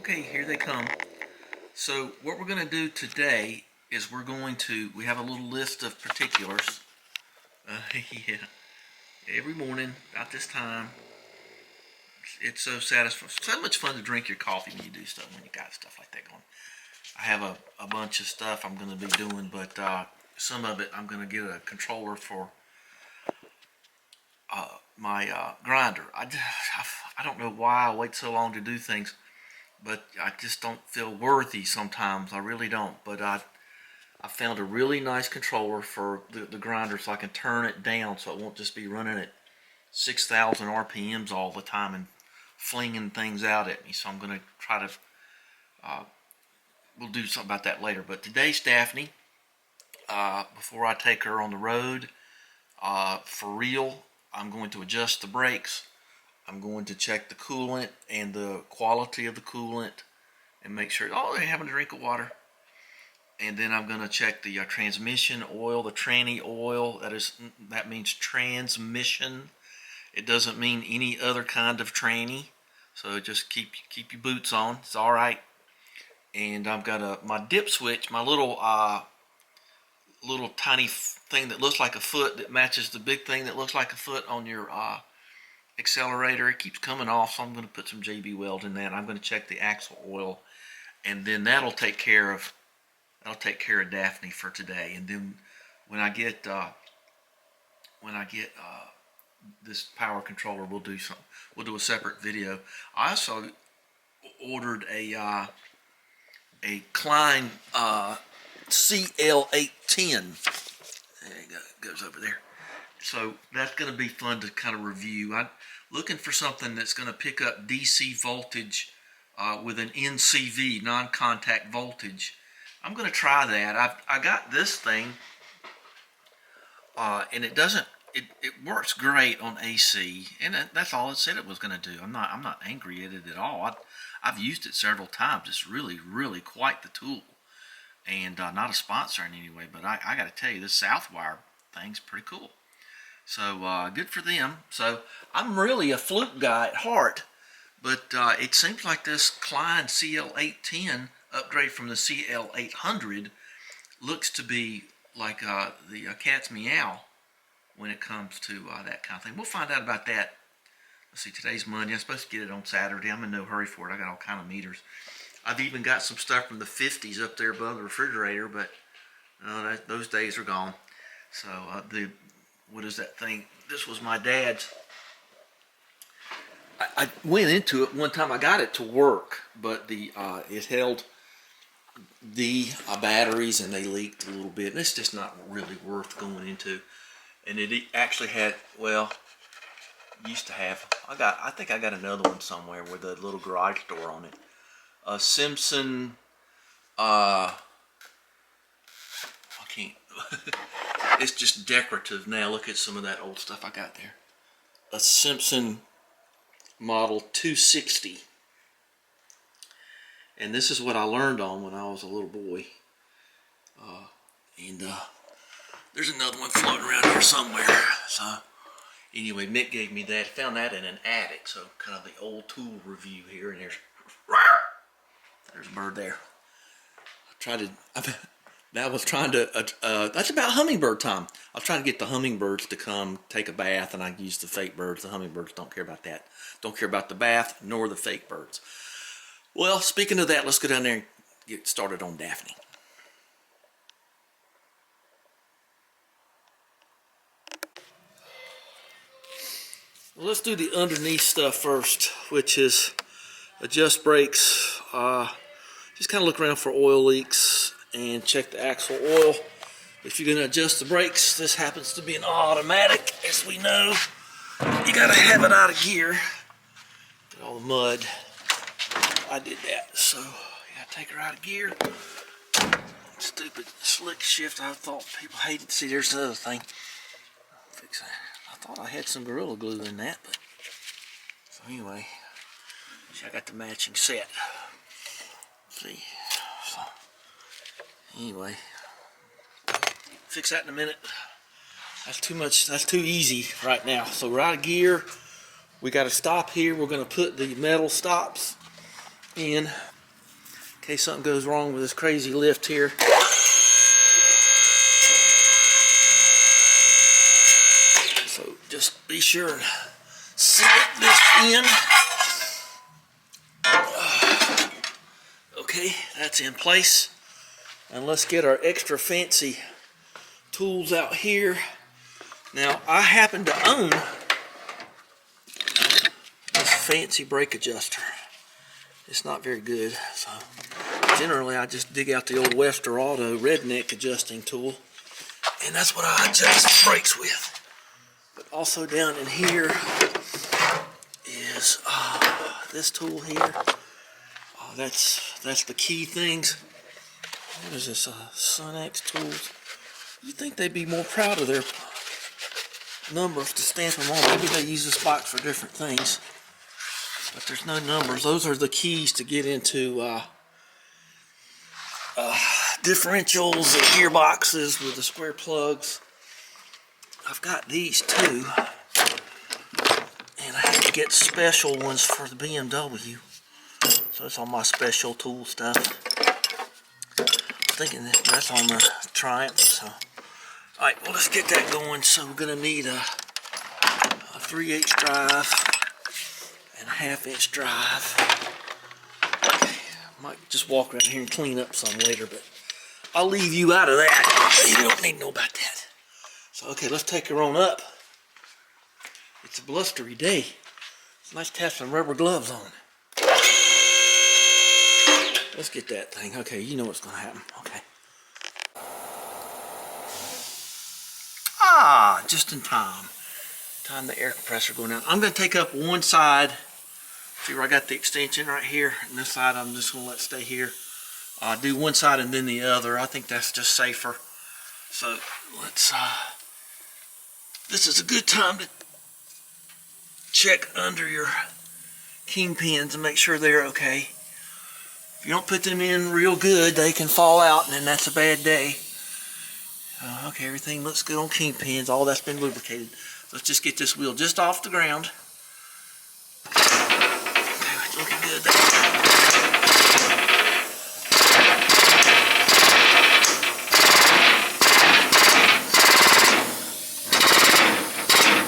Okay, here they come. So what we're going to do today is we have a little list of particulars. Yeah, every morning about this time, it's so satisfying. So much fun to drink your coffee when you do stuff, when you got stuff like that going. I have a bunch of stuff I'm going to be doing, but some of it I'm going to get a controller for my grinder. I don't know why I wait so long to do things, but I just don't feel worthy sometimes. I really don't. But I found a really nice controller for the grinder, so I can turn it down so it won't just be running at 6,000 RPMs all the time and flinging things out at me. So I'm going to try to, we'll do something about that later. But today's Daphne, before I take her on the road, for real, I'm going to adjust the brakes. I'm going to check the coolant and the quality of the coolant and make sure, oh, they're having a drink of water. And then I'm going to check the transmission oil, the tranny oil. That means transmission. It doesn't mean any other kind of tranny. So just keep your boots on. It's all right. And I've got my dip switch, my little tiny thing that looks like a foot that matches the big thing that looks like a foot on your accelerator. It keeps coming off, so I'm going to put some JB Weld in that. I'm going to check the axle oil, and then that'll take care of Daphne for today. And then when I get this power controller, we'll do a separate video. I also ordered a Klein CL810. There you go, it goes over there. So that's going to be fun to kind of review. I'm looking for something that's going to pick up DC voltage with an NCV, non-contact voltage. I'm going to try that. I got this thing, and it works great on AC, and that's all it said it was going to do. I'm not angry at it at all. I've used it several times. It's really, really quite the tool, and not a sponsor in any way, but I got to tell you, this Southwire thing's pretty cool. So good for them. So I'm really a fluke guy at heart, but it seems like this Klein CL810 upgrade from the CL800 looks to be like the cat's meow when it comes to that kind of thing. We'll find out about that. Let's see, today's Monday. I'm supposed to get it on Saturday. I'm in no hurry for it. I got all kind of meters. I've even got some stuff from the 50s up there above the refrigerator, but those days are gone. So what is that thing? This was my dad's. I went into it one time. I got it to work, but it held the batteries, and they leaked a little bit. And it's just not really worth going into. And it actually had, well, used to have. I think I got another one somewhere with a little garage door on it. A Simpson. I can't. It's just decorative now. Look at some of that old stuff I got there. A Simpson model 260. And this is what I learned on when I was a little boy. And there's another one floating around here somewhere. So anyway, Mick gave me that. Found that in an attic. So kind of the old tool review here. And there's a bird there. That's about hummingbird time. I was trying to get the hummingbirds to come take a bath, and I used the fake birds. The hummingbirds don't care about that. Don't care about the bath, nor the fake birds. Well, speaking of that, let's go down there and get started on Daphne. Well, let's do the underneath stuff first, which is adjust brakes. Just kind of look around for oil leaks and check the axle oil. If you're going to adjust the brakes, this happens to be an automatic, as we know. You got to have it out of gear. Get all the mud. I did that, so you got to take her out of gear. Stupid slick shift. I thought people hated to see. There's the other thing. Fix that. I thought I had some Gorilla Glue in that, but so anyway, see, I got the matching set. See, so anyway, fix that in a minute. That's too much. That's too easy right now. So we're out of gear. We got to stop here. We're going to put the metal stops in case something goes wrong with this crazy lift here. So just be sure and seal this in. Okay, that's in place. And let's get our extra fancy tools out here. Now, I happen to own this fancy brake adjuster. It's not very good, so generally I just dig out the old Wester Auto redneck adjusting tool, and that's what I adjust brakes with. But also down in here is this tool here. That's the key things. What is this? Sunex tools. You'd think they'd be more proud of their numbers to stamp them on. Maybe they use this box for different things, but there's no numbers. Those are the keys to get into differentials and gearboxes with the square plugs. I've got these too, and I had to get special ones for the BMW. So it's on my special tool stuff. I'm thinking that's on the Triumph. So, alright, well, let's get that going. So we're gonna need a 3/8 drive and a 1/2 inch drive. Okay, I might just walk around here and clean up some later, but I'll leave you out of that. You don't need to know about that. So okay, let's take her on up. It's a blustery day. It's nice to have some rubber gloves on. Let's get that thing. Okay, you know what's going to happen. Okay. Just in time. Time the air compressor going out. I'm going to take up one side. See where I got the extension right here? And this side I'm just going to let stay here. I'll do one side and then the other. I think that's just safer. So let's, this is a good time to check under your kingpins and make sure they're okay. If you don't put them in real good, they can fall out, and then that's a bad day. Okay, everything looks good on kingpins. All that's been lubricated. Let's just get this wheel just off the ground. Okay, it's looking good there.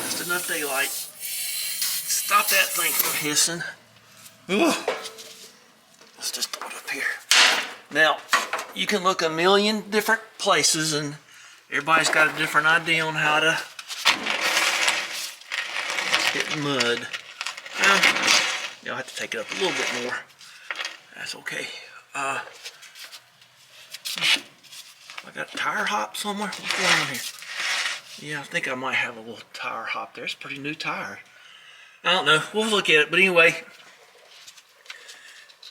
Just enough daylight. Stop that thing from hissing. Ugh. Let's just throw it up here. Now, you can look a million different places, and everybody's got a different idea on how to hit mud. You'll have to take it up a little bit more. That's okay. I got a tire hop somewhere. What's going on here? Yeah, I think I might have a little tire hop there. It's a pretty new tire. I don't know. We'll look at it. But anyway,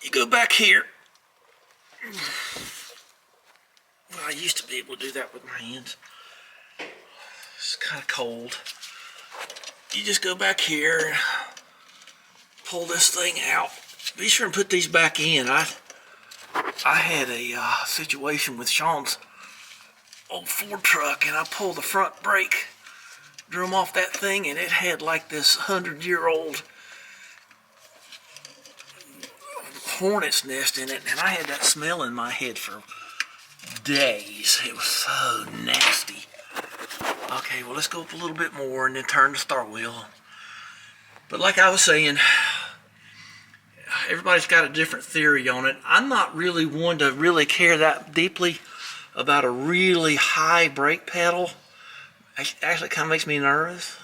you go back here. Well, I used to be able to do that with my hands. It's kind of cold. You just go back here, pull this thing out. Be sure and put these back in. I had a situation with Sean's old Ford truck, and I pulled the front brake drum off that thing, and it had like this 100-year-old hornet's nest in it, and I had that smell in my head for days. It was so nasty. Okay, well, let's go up a little bit more and then turn the start wheel. But like I was saying, everybody's got a different theory on it. I'm not really one to really care that deeply about a really high brake pedal. It actually kind of makes me nervous.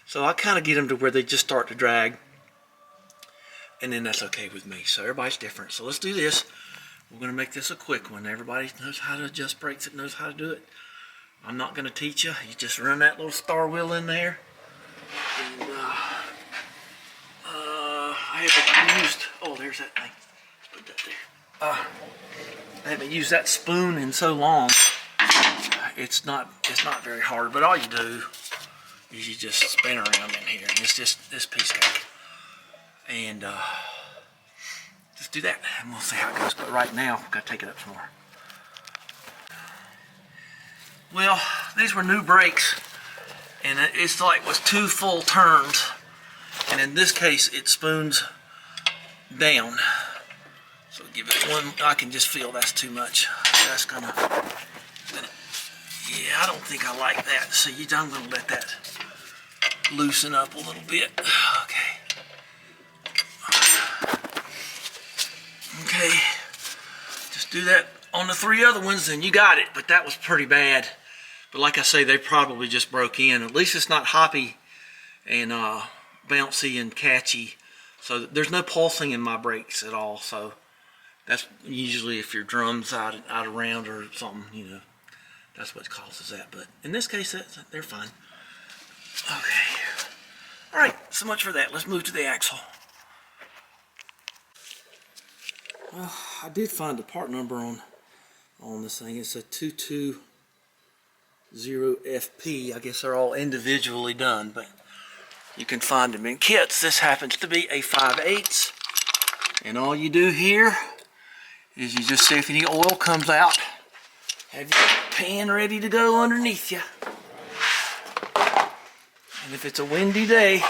So I kind of get them to where they just start to drag. And then that's okay with me. So everybody's different. So let's do this. We're going to make this a quick one. Everybody knows how to adjust brakes that knows how to do it. I'm not going to teach you. You just run that little star wheel in there. And I haven't used, oh, there's that thing. Let's put that there. I haven't used that spoon in so long. It's not very hard, but all you do is you just spin around in here, and it's just this piece guy. And just do that, and we'll see how it goes. But right now, we've got to take it up some more. Well, these were new brakes, and it's like it was 2 full turns. And in this case, it spoons down. So give it one. I can just feel that's too much. That's gonna. Yeah, I don't think I like that. So I'm gonna let that loosen up a little bit. Okay. Okay. Just do that on the 3 other ones, and you got it. But that was pretty bad. But like I say, they probably just broke in. At least it's not hoppy and bouncy and catchy. So there's no pulsing in my brakes at all. So that's usually if your drum's out of round or something, you know, that's what causes that. But in this case, they're fine. Okay. All right. So much for that. Let's move to the axle. Well, I did find the part number on this thing. It's a 220FP. I guess they're all individually done, but you can find them in kits. This happens to be a 5/8, and all you do here is you just see if any oil comes out. Have your pan ready to go underneath you. And if it's a windy day,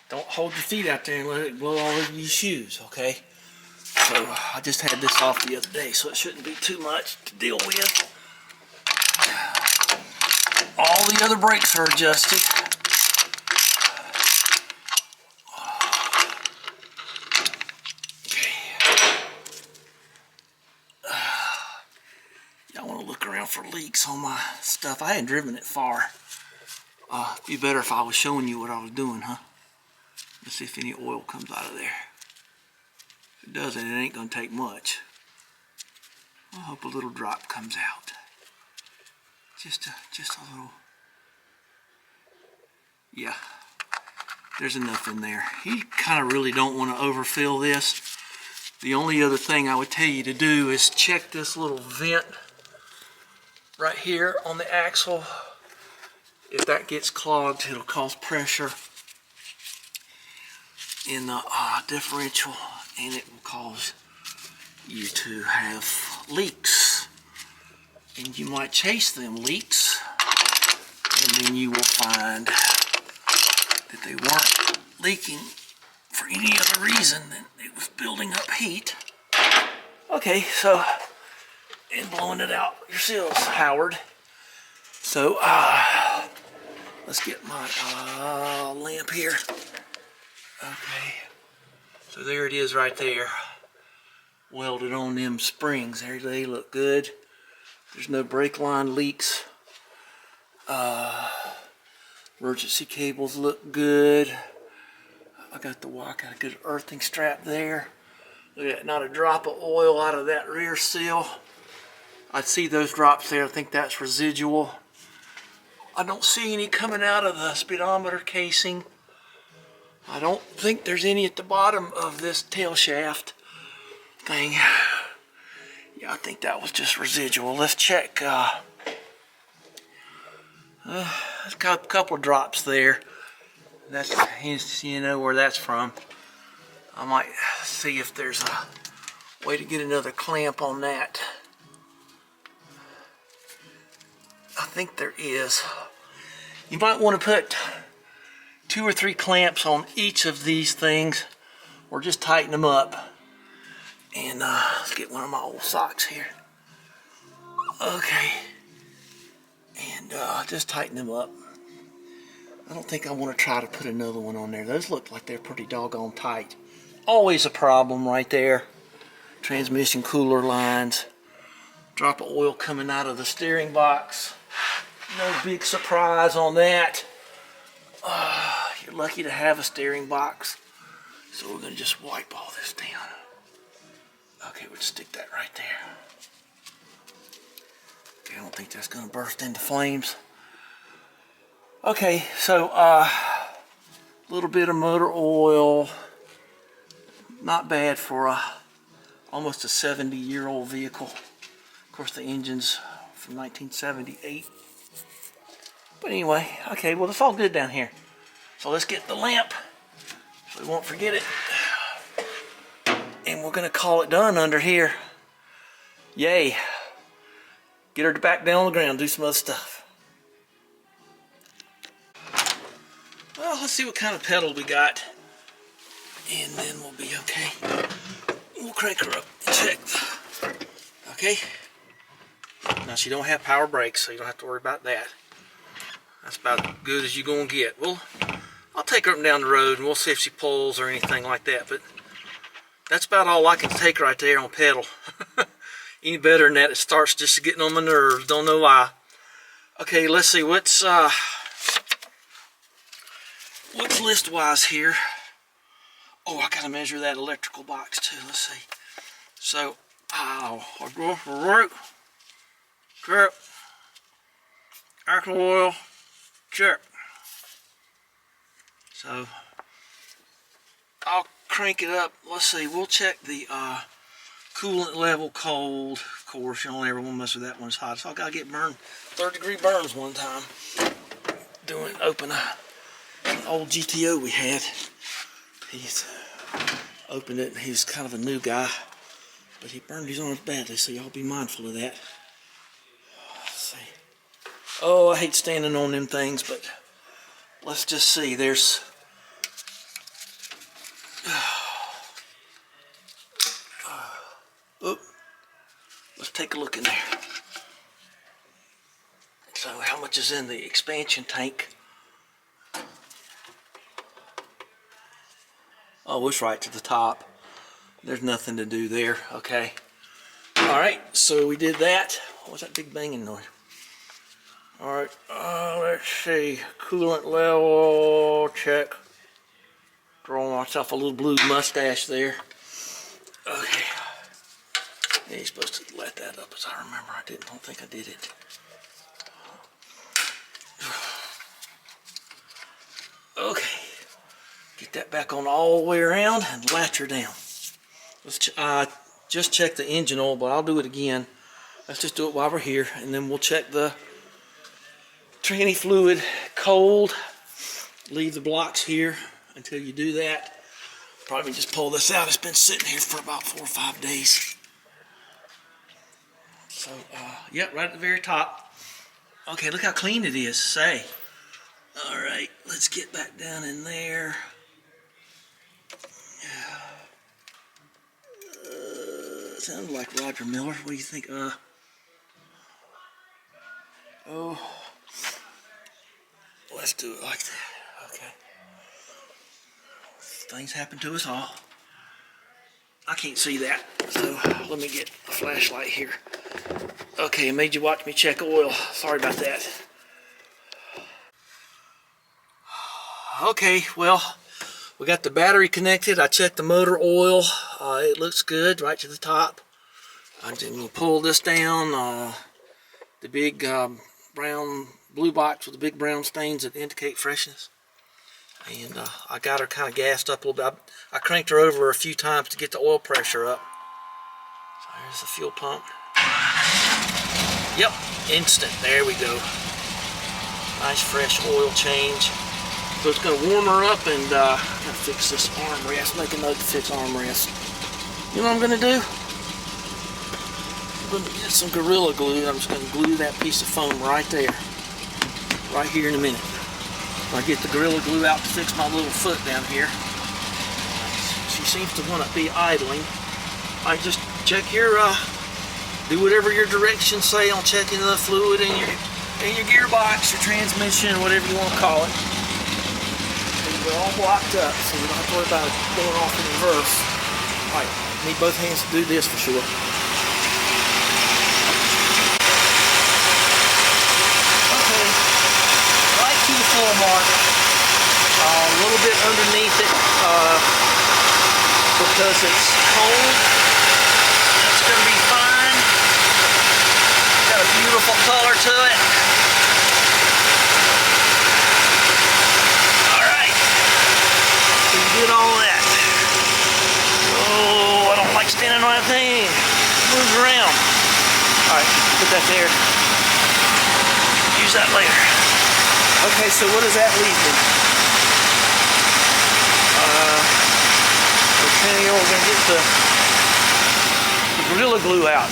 don't hold your feet out there and let it blow all over your shoes, okay? So I just had this off the other day, so it shouldn't be too much to deal with. All the other brakes are adjusted. I want to look around for leaks on my stuff. I hadn't driven it far. It'd be better if I was showing you what I was doing, huh? Let's see if any oil comes out of there. If it doesn't, it ain't going to take much. I hope a little drop comes out. Just a little. Yeah, there's enough in there. You kind of really don't want to overfill this. The only other thing I would tell you to do is check this little vent right here on the axle. If that gets clogged, it'll cause pressure in the differential, and it will cause you to have leaks. And you might chase them leaks, and then you will find that they weren't leaking for any other reason than it was building up heat. Okay, so, and blowing it out yourselves, Howard. So, let's get my lamp here. Okay, so there it is right there. Welded on them springs. There they look good. There's no brake line leaks. Emergency cables look good. I got a good earthing strap there. Look at that, not a drop of oil out of that rear seal. I see those drops there. I think that's residual. I don't see any coming out of the speedometer casing. I don't think there's any at the bottom of this tail shaft thing. Yeah, I think that was just residual. Let's check. There's a couple of drops there. That's, you know where that's from. I might see if there's a way to get another clamp on that. I think there is. You might want to put 2 or 3 clamps on each of these things, or just tighten them up. And let's get one of my old socks here. Okay. And just tighten them up. I don't think I want to try to put another one on there. Those look like they're pretty doggone tight. Always a problem right there. Transmission cooler lines. Drop of oil coming out of the steering box. No big surprise on that. You're lucky to have a steering box. So we're going to just wipe all this down. Okay, we'll stick that right there. Okay, I don't think that's going to burst into flames. Okay, so a little bit of motor oil. Not bad for almost a 70-year-old vehicle. Of course, the engine's from 1978. But anyway, okay, well, it's all good down here. So let's get the lamp so we won't forget it. And we're going to call it done under here. Yay. Get her back down on the ground, do some other stuff. Well, let's see what kind of pedal we got. And then we'll be okay. We'll crank her up and check. Okay. Now she don't have power brakes, so you don't have to worry about that. That's about as good as you're gonna get. Well, I'll take her up and down the road and we'll see if she pulls or anything like that. But that's about all I can take right there on pedal. Any better than that, it starts just getting on my nerves. Don't know why. Okay, let's see what's list-wise here. Oh, I gotta measure that electrical box too. Let's see. So, I'll go for work. Check. Alcohol oil. Check. So, I'll crank it up. Let's see. We'll check the coolant level cold. Of course, you don't ever want to mess with that when it's hot. So I gotta get burned. 3rd-degree burns one time. Open an old GTO we had. He's opened it. He's kind of a new guy, but he burned his arms badly. So y'all be mindful of that. Let's see. Oh, I hate standing on them things, but let's just see. There's oh, let's take a look in there. So how much is in the expansion tank? Oh, it's right to the top. There's nothing to do there. Okay. Alright, so we did that. What's that big banging noise? Alright, let's see. Coolant level, check. Drawing myself a little blue mustache there. Okay. Yeah, you're supposed to let that up as I remember. I don't think I did it. Okay. Get that back on all the way around and latch her down. Let's just check the engine oil, but I'll do it again. Let's just do it while we're here, and then we'll check the tranny fluid cold. Leave the blocks here until you do that. Probably just pull this out. It's been sitting here for about 4 or 5 days. So, yeah, right at the very top. Okay, look how clean it is, say. Alright, let's get back down in there. Sounds like Roger Miller. What do you think? Oh, let's do it like that. Okay. Things happen to us all. I can't see that, so let me get a flashlight here. Okay, I made you watch me check oil. Sorry about that. Okay, well, we got the battery connected. I checked the motor oil. It looks good right to the top. I'm just going to pull this down. The big brown blue box with the big brown stains that indicate freshness. And I got her kind of gassed up a little bit. I cranked her over a few times to get the oil pressure up. So there's the fuel pump. Yep, instant. There we go. Nice fresh oil change. So it's going to warm her up, and I'm going to fix this armrest. Make a note to fix armrest. You know what I'm going to do? I'm going to get some Gorilla Glue. I'm just going to glue that piece of foam right there. Right here in a minute. I get the Gorilla Glue out to fix my little foot down here. She seems to want to be idling. I just check your, do whatever your directions say on checking the fluid in your gearbox, your transmission, whatever you want to call it. And we're all blocked up, so we don't have to worry about it going off in reverse. Alright, need both hands to do this for sure. Full mark, a little bit underneath it because it's cold. It's going to be fine. Got a beautiful color to it. Alright, so you did all that. Oh, I don't like standing on that thing. Moves around. Alright, put that there. Use that later. Okay, so what does that leave me? Okay, we're going to get the Gorilla Glue out.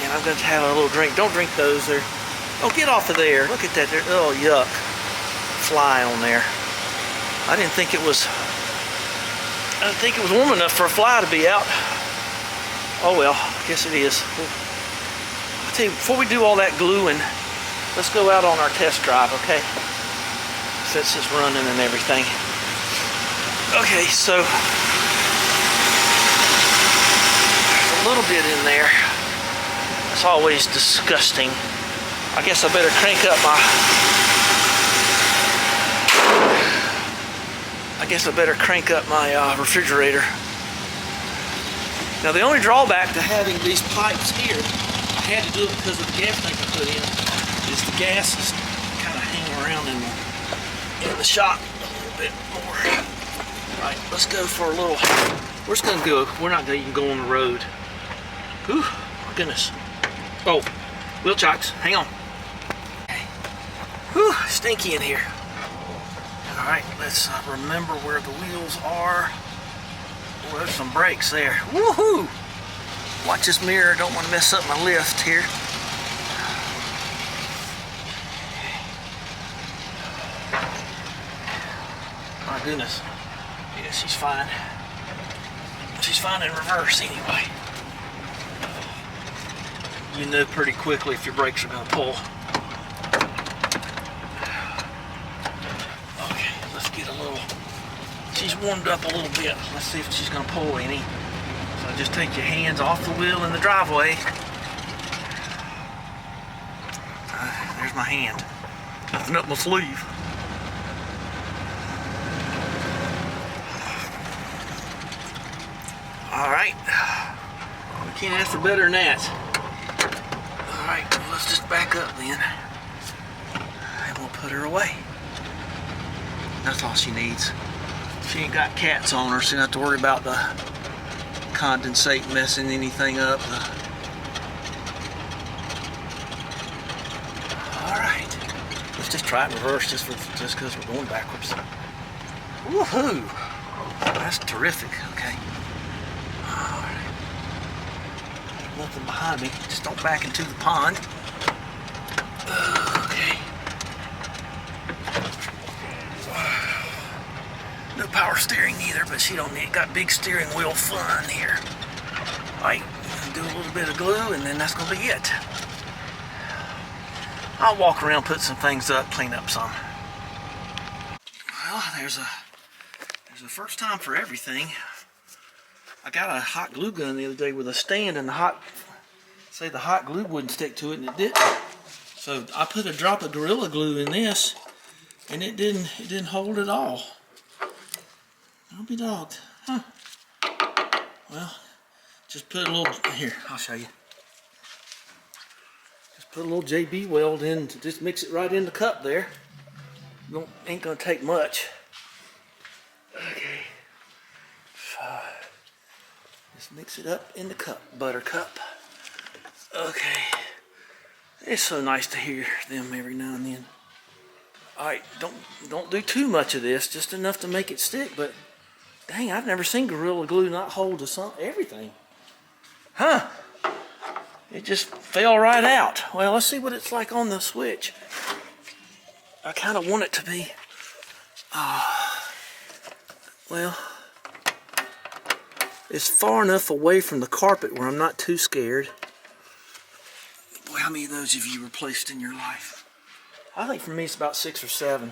And I'm going to have a little drink. Don't drink those. Oh, get off of there. Look at that. Oh, yuck. Fly on there. I didn't think it was I didn't think it was warm enough for a fly to be out. Oh well, I guess it is. I'll tell you, before we do all that gluing, let's go out on our test drive, okay? Since it's running and everything. Okay, so there's a little bit in there. It's always disgusting. I guess I better crank up my refrigerator. Now the only drawback to having these pipes here, I had to do it because of the gas tank I put in, is the gas is kind of hanging around in the shop a little bit more. All right, let's go for a little. We're just gonna go. We're not gonna even go on the road. Whew, my goodness. Oh, wheel chocks. Hang on. Okay. Whew, stinky in here. All right, let's remember where the wheels are. Oh, there's some brakes there. Woohoo! Watch this mirror. Don't want to mess up my lift here. My goodness. Yeah, she's fine. She's fine in reverse anyway. You know pretty quickly if your brakes are going to pull. Okay, let's get a little. She's warmed up a little bit. Let's see if she's going to pull any. So just take your hands off the wheel in the driveway. There's my hand. Nothing up my sleeve. Alright. We can't ask for better than that. Alright, well, let's just back up then. And we'll put her away. That's all she needs. She ain't got cats on her, so you don't have to worry about the condensate messing anything up. Alright. Let's just try it in reverse just because we're going backwards. Woohoo! That's terrific, okay. Nothing behind me. Just don't back into the pond. Okay. No power steering either, but she don't need. Got big steering wheel fun here. Alright, do a little bit of glue and then that's gonna be it. I'll walk around, put some things up, clean up some. Well, there's a first time for everything. I got a hot glue gun the other day with a stand, and the hot glue wouldn't stick to it, and it didn't. So I put a drop of Gorilla Glue in this, and it didn't hold at all. I'll be dogged, huh? Well, just put a little here. I'll show you. Just put a little JB Weld in. Just mix it right in the cup there. Ain't gonna take much. Okay. Just mix it up in the cup, buttercup. Okay. It's so nice to hear them every now and then. Alright, don't do too much of this, just enough to make it stick, but dang, I've never seen Gorilla Glue not hold to everything. Huh? It just fell right out. Well, let's see what it's like on the switch. I kind of want it to be, well, it's far enough away from the carpet where I'm not too scared. Boy, how many of those have you replaced in your life? I think for me it's about 6 or 7.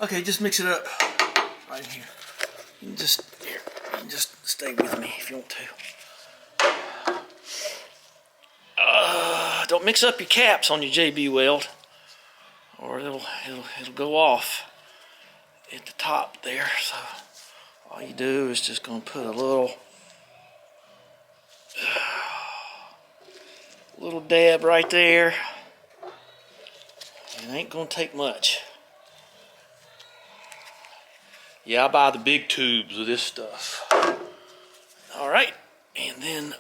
Okay, just mix it up right here. You can just stay with me if you want to. Don't mix up your caps on your JB Weld, or it'll go off at the top there. So all you do is just gonna put a little dab right there. It ain't gonna take much. Yeah, I buy the big tubes of this stuff. All right, and then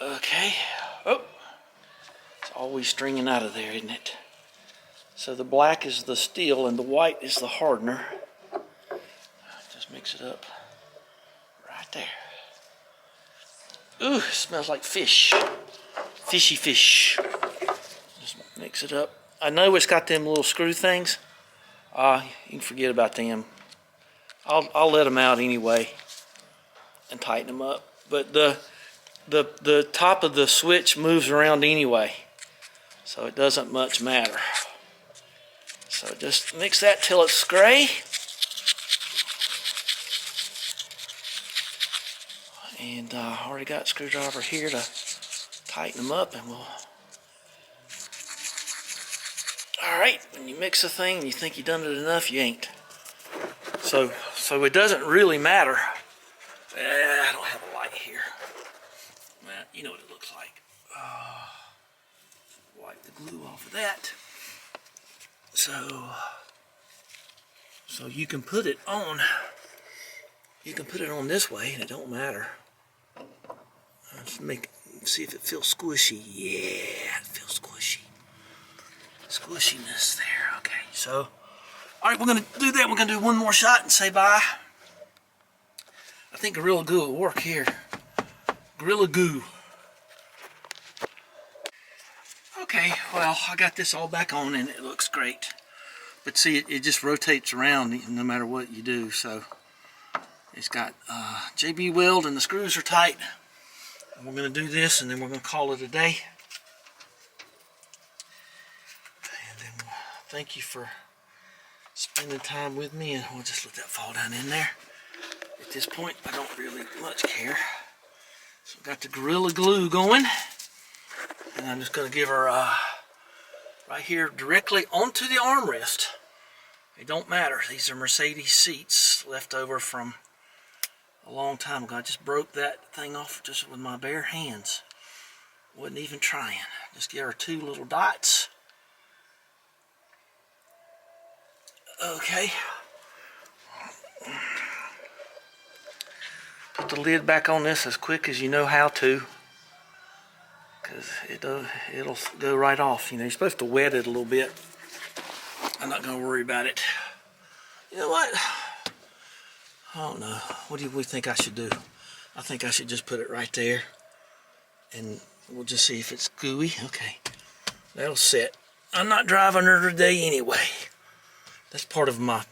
okay. Oh, it's always stringing out of there, isn't it? So the black is the steel and the white is the hardener. Just mix it up right there. Ooh, it smells like fish. Fishy fish. Just mix it up. I know it's got them little screw things. You can forget about them. I'll let them out anyway and tighten them up. But the top of the switch moves around anyway, so it doesn't much matter. So just mix that till it's gray. And I already got a screwdriver here to tighten them up, and we'll... Alright, when you mix a thing and you think you've done it enough, you ain't. So it doesn't really matter. I don't have a light here. Well, you know what it looks like. Wipe the glue off of that. So you can put it on. You can put it on this way, and it don't matter. Let's see if it feels squishy. Yeah, it feels squishy. Squishiness there. Okay, so all right, we're gonna do that. We're gonna do one more shot and say bye. I think Gorilla Glue will work here. Gorilla Glue. Okay, well, I got this all back on and it looks great. But see, it just rotates around no matter what you do. So it's got JB Weld and the screws are tight. And we're going to do this and then we're going to call it a day. And then thank you for spending time with me, and we'll just let that fall down in there. At this point, I don't really much care. So I've got the Gorilla Glue going. And I'm just going to give her right here directly onto the armrest. It don't matter. These are Mercedes seats left over from a long time ago. I just broke that thing off just with my bare hands. Wasn't even trying. Just give her 2 little dots. Okay. Put the lid back on this as quick as you know how to, because it'll go right off. You know, you're supposed to wet it a little bit. I'm not going to worry about it. You know what? I don't know. What do we think I should do? I think I should just put it right there, and we'll just see if it's gooey. Okay, that'll set. I'm not driving her today anyway. That's part of my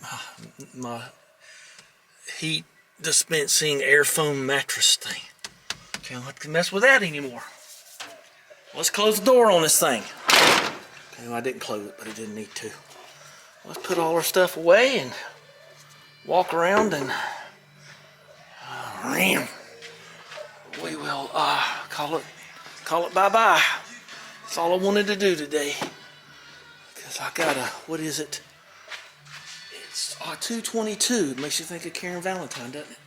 heat dispensing air foam mattress thing. Can't have to mess with that anymore. Let's close the door on this thing. Okay, well, I didn't close it, but I didn't need to. Let's put all our stuff away and walk around, and we will call it bye-bye. That's all I wanted to do today. Because I got a, what is it? It's 2:22. It makes you think of Karen Valentine, doesn't it?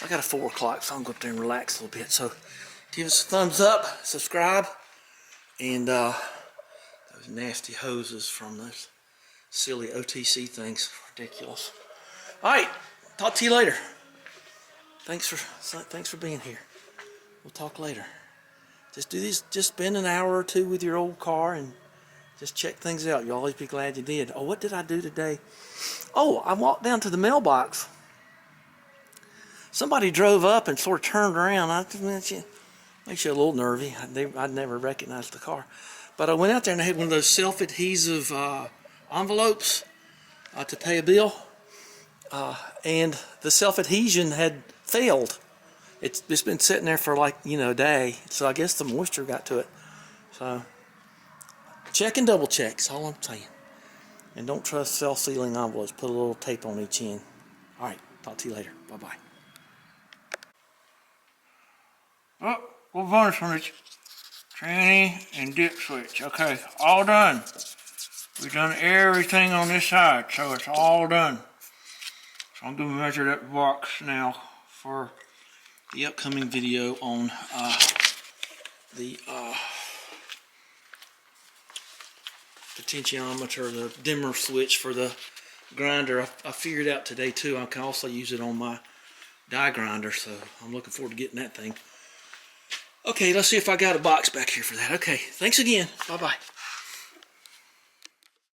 I got a 4 o'clock, so I'm going to go up there and relax a little bit. So give us a thumbs up, subscribe, and those nasty hoses from those silly OTC things, ridiculous. All right, talk to you later. Thanks for being here. We'll talk later. Just do these. Just spend an hour or 2 with your old car and just check things out. You'll always be glad you did. Oh, what did I do today? Oh, I walked down to the mailbox. Somebody drove up and sort of turned around. Makes you a little nervy. I'd never recognized the car. But I went out there and I had one of those self-adhesive envelopes to pay a bill. And the self-adhesion had failed. It's been sitting there for like, a day. So I guess the moisture got to it. So check and double check. That's all I'm saying. And don't trust self-sealing envelopes. Put a little tape on each end. All right. Talk to you later. Bye-bye. Oh, we'll varnish on it. Tranny and dip switch. Okay, all done. We've done everything on this side, so it's all done. So I'm going to measure that box now for The upcoming video on the potentiometer, the dimmer switch for the grinder. I figured out today too, I can also use it on my die grinder, so I'm looking forward to getting that thing. Okay, let's see if I got a box back here for that. Okay, thanks again. Bye-bye.